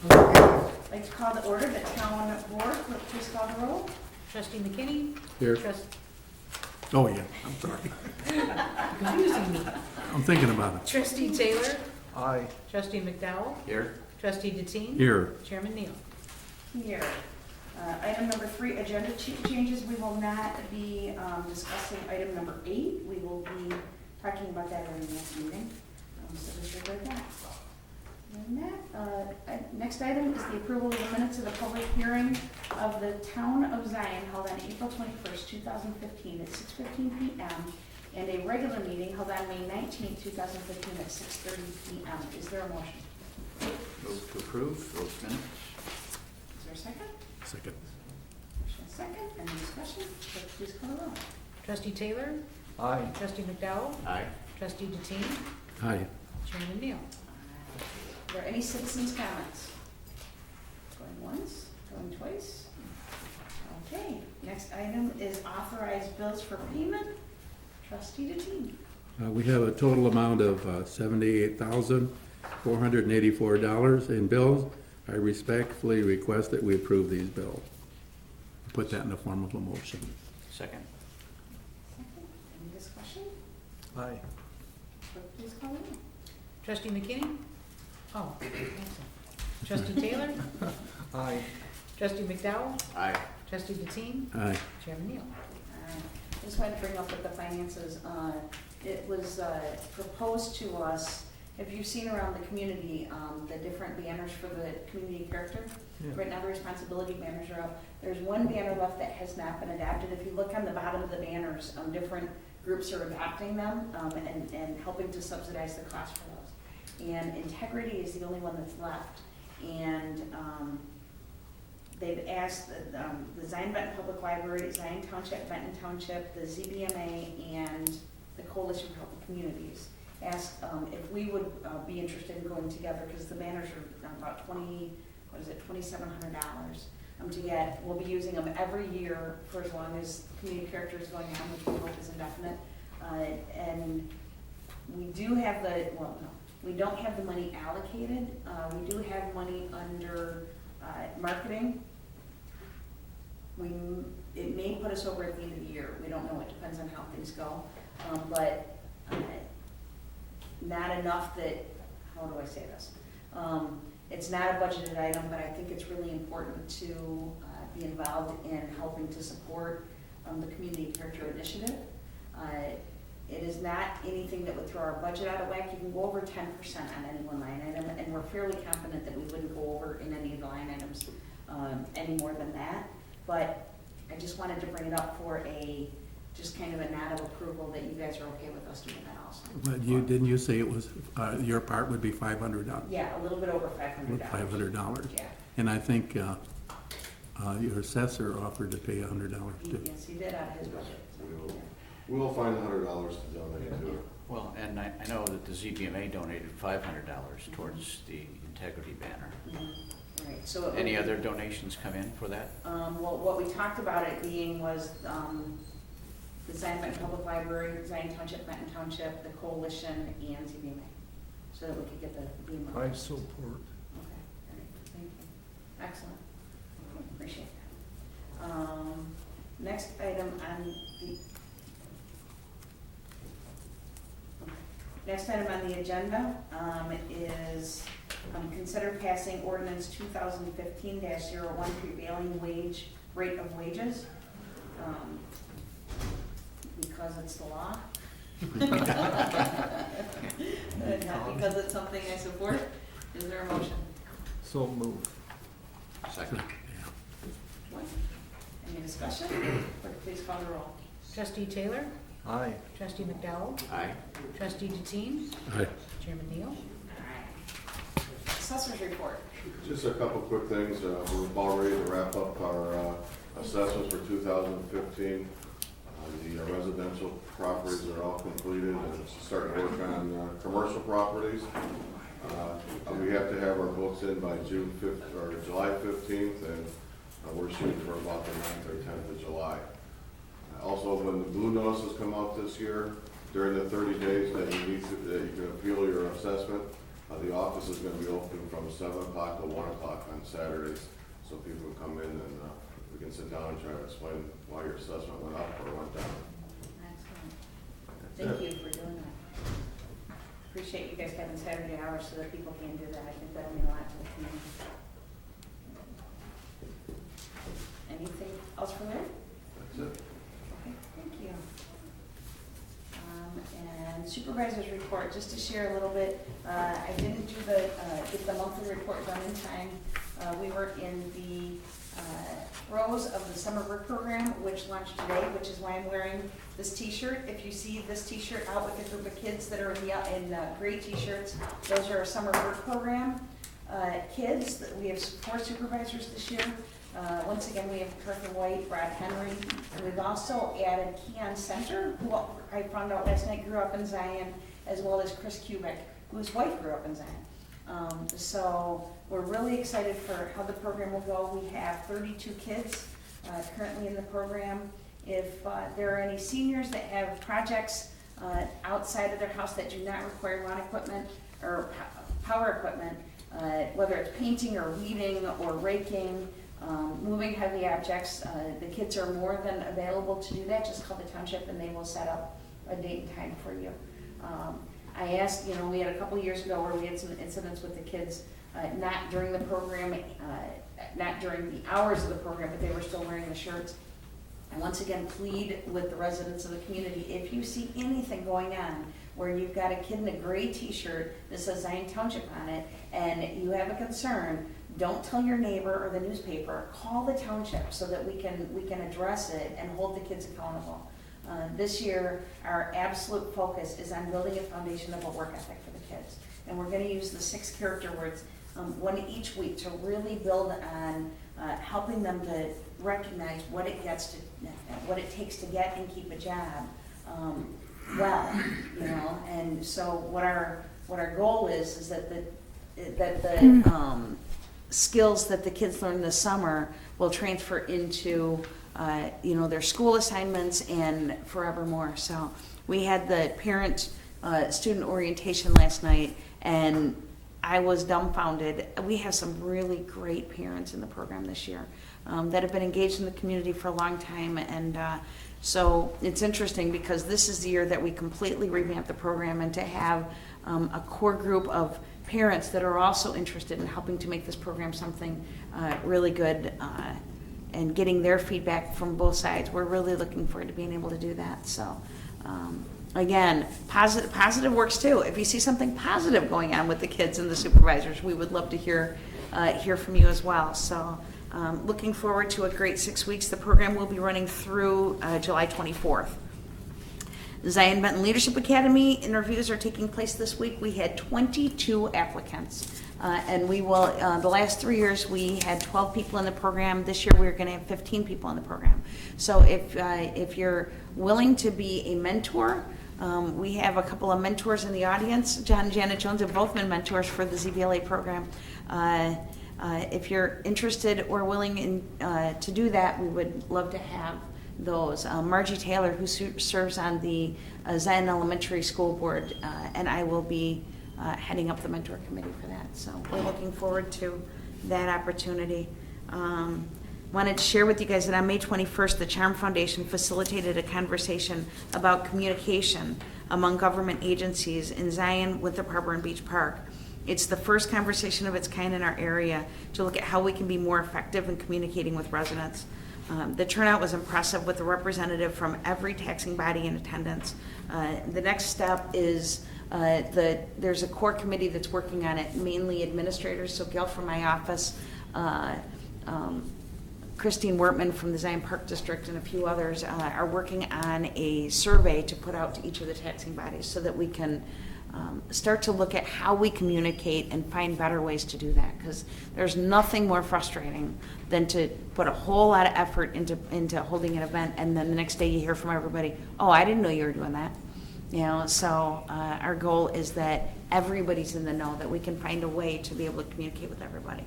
I'd like to call the order the town board. Clerk, please call the roll. Trustee McKinney? Here. Oh, yeah, I'm sorry. Confusing me. I'm thinking about it. Trustee Taylor? Aye. Trustee McDowell? Here. Trustee Deteen? Here. Chairman Neal? Here. Item number 3, agenda changes. We will not be discussing item number 8. We will be talking about that in the next meeting. So disregard that. And that, next item is the approval of the minutes of the public hearing of the Town of Zion held on April 21st, 2015 at 6:15 p.m. and a regular meeting held on May 19th, 2015 at 6:30 p.m. Is there a motion? Move to approve those minutes. Is there a second? Second. Motion and second. Any discussion? Clerk, please call the roll. Trustee Taylor? Aye. Trustee McDowell? Aye. Trustee Deteen? Aye. Chairman Neal? Are there any citizens' comments? Going once, going twice? Okay, next item is authorized bills for payment. Trustee Deteen. We have a total amount of $78,484 in bills. I respectfully request that we approve these bills. Put that in the form of a motion. Second. Second, any discussion? Aye. Clerk, please call the roll. Trustee McKinney? Oh, excellent. Trustee Taylor? Aye. Trustee McDowell? Aye. Trustee Deteen? Aye. Chairman Neal? I just wanted to bring up with the finances, it was proposed to us, have you seen around the community, the different banners for the community character? Yeah. Right now the responsibility banners are up. There's one banner left that has not been adapted. If you look on the bottom of the banners, different groups are adopting them and helping to subsidize the cost for those. And integrity is the only one that's left. And they've asked the Zion Benton Public Library, Zion Township, Benton Township, the ZBMA, and the Coalition for Healthy Communities asked if we would be interested in going together, because the banners are about $2,700 to get. We'll be using them every year for as long as community character is going on, which we hope is indefinite. And we do have we don't have the money allocated. We do have money under marketing. It may put us over at the end of the year. We don't know. It depends on how things go. But not enough that, how do I say this? It's not a budgeted item, but I think it's really important to be involved in helping to support the Community Character Initiative. It is not anything that would throw our budget out of whack. You can go over 10% on any one line item, and we're fairly confident that we wouldn't go over in any of the line items any more than that. But I just wanted to bring it up for just kind of a nod of approval that you guys are okay with us doing that also. But didn't you say it was, your part would be $500? Yeah, a little bit over $500. $500. Yeah. And I think your assessor offered to pay $100 too. Yes, he did out of his budget. So, We'll find $100 to donate to it. Well, and I know that the ZBMA donated $500 towards the integrity banner. yeah. Right, so. Any other donations come in for that? Well, what we talked about it being was the Zion Benton Public Library, Zion Township, Benton Township, the Coalition, and ZBMA, so that we could get the beam up. I support. Okay, all right, thank you. Excellent. Appreciate that. Next item on the Next item on the agenda is consider passing ordinance 2015-01 prevailing wage rate of wages. Because it's the law. Not because it's something I support. Is there a motion? So move. Second. What? Any discussion? Clerk, please call the roll. Trustee Taylor? Aye. Trustee McDowell? Aye. Trustee Deteen? Aye. Chairman Neal? Assessor's report. Just a couple quick things. We're about ready to wrap up our assessments for 2015. The residential properties are all completed and starting to work on commercial properties. We have to have our books in by June 5th or July 15th, and we're shooting for about the 9th or 10th of July. Also, when the blue notices come out this year, during the 30 days that you need to, that you can appeal your assessment, The office is gonna be open from 7 o'clock to 1 o'clock on Saturdays, so people can come in and we can sit down and try to explain why your assessment went up or went down. Excellent. That's Thank it. you for doing that. Appreciate you guys having Saturday hours so that people can do that. I think that'll mean a lot to the community. Anything else from there? That's it. Okay, thank you. And supervisor's report, just to share a little bit, I didn't do get the monthly report done in time. We were in the throes of the summer work program, which launched today, which is why I'm wearing this t-shirt. If you see this t-shirt out with a group of kids that are in gray t-shirts, those are our summer work program kids. We have 4 supervisors this year. Once again, we have Kirk White, Brad Henry, and we've also added Keon Center, who I found out last night grew up in Zion, as well as Chris Kubik, whose wife grew up in Zion. So we're really excited for how the program will go. We have 32 kids currently in the program. If there are any seniors that have projects outside of their house that do not require lawn equipment or power equipment, whether it's painting or weeding or raking, moving heavy objects, the kids are more than available to do that. Just call the township and they will set up a date and time for you. I asked, we had a couple years ago where we had some incidents with the kids, not during the program, not during the hours of the program, but they were still wearing the shirts. I once again plead with the residents of the community, if you see anything going on where you've got a kid in a gray t-shirt that says Zion Township on it, and you have a concern, don't tell your neighbor or the newspaper, call the township so that we can address it and hold the kids accountable. This year, our absolute focus is on building a foundation of a work ethic for the kids. And we're gonna use the 6 character words, one each week, to really build on helping them to recognize what it takes to get and keep a job and so what our goal is that the skills that the kids learn this summer will transfer into their school assignments and forevermore. So we had the parent student orientation last night, and I was dumbfounded. We have some really great parents in the program this year that have been engaged in the community for a long time, and so it's interesting because this is the year that we completely revamped the program, and to have a core group of parents that are also interested in helping to make this program something really good and getting their feedback from both sides. We're really looking forward to being able to do that. So again, positive works too. If you see something positive going on with the kids and the supervisors, we would love to hear from you as well. So looking forward to a great 6 weeks. The program will be running through July 24th. The Zion Benton Leadership Academy interviews are taking place this week. We had 22 applicants, and we will, the last 3 years, we had 12 people in the program. This year, we're going to have 15 people in the program. So if you're willing to be a mentor, we have a couple of mentors in the audience. John and Janet Jones have both been mentors for the ZBLA program. If you're interested or willing to do that, we would love to have those. Margie Taylor, who serves on the Zion Elementary School Board, and I will be heading up the mentor committee for that. So we're looking forward to that opportunity. Wanted to share with you guys that on May 21st, the Charm Foundation facilitated a conversation about communication among government agencies in Zion, Winthrop Harbor, and Beach Park. It's the first conversation of its kind in our area to look at how we can be more effective in communicating with residents. The turnout was impressive, with a representative from every taxing body in attendance. The next step is there's a core committee that's working on it, mainly administrators. So Gail from my office, Christine Wertman from the Zion Park District, and a few others are working on a survey to put out to each of the taxing bodies so that we can start to look at how we communicate and find better ways to do that, because there's nothing more frustrating than to put a whole lot of effort into holding an event, and then the next day you hear from everybody, oh, I didn't know you were doing that. So our goal is that everybody's in the know, that we can find a way to be able to communicate with everybody.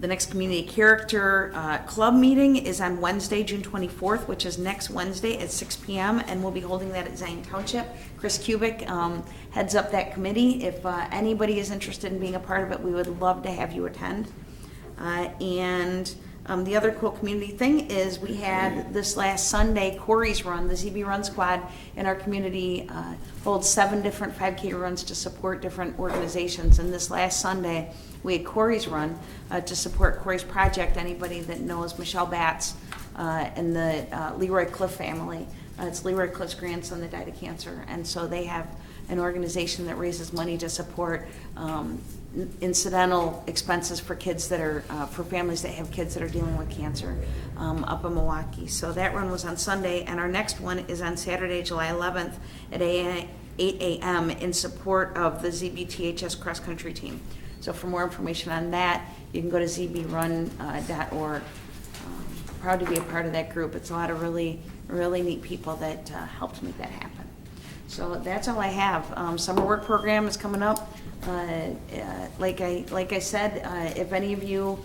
The next Community Character Club meeting is on Wednesday, June 24th, which is next Wednesday at 6 p.m., and we'll be holding that at Zion Township. Chris Kubik heads up that committee. If anybody is interested in being a part of it, we would love to have you attend. The other cool community thing is we had this last Sunday, Corey's Run, the ZB Run Squad in our community holds 7 different 5K runs to support different organizations. And this last Sunday, we had Corey's Run to support Corey's Project. Anybody that knows Michelle Batts and the Leroy Cliff family, it's Leroy Cliff's grandson that died of cancer. And so they have an organization that raises money to support incidental expenses for kids that are, for families that have kids that are dealing with cancer up in Milwaukee. So that run was on Sunday, and our next one is on Saturday, July 11th at 8 a.m. in support of the ZBTHS cross-country team. So for more information on that, you can go to zbrun.org. Proud to be a part of that group. It's a lot of really, really neat people that helped make that happen. So that's all I have. Summer work program is coming up. Like I said, if any of you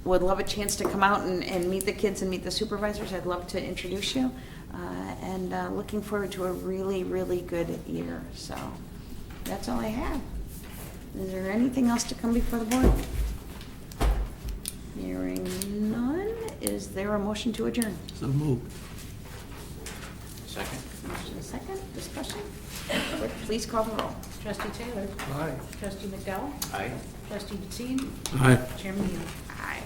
would love a chance to come out and meet the kids and meet the supervisors, I'd love to introduce you. Looking forward to a really, really good year. So that's all I have. Is there anything else to come before the board? Hearing none, is there a motion to adjourn? So moved. Second? Motion is second, discussion. Clerk, please call the roll. Trustee Taylor? Aye. Trustee McDowell? Aye. Trustee Gutsine? Aye. Chairman Neal? Aye.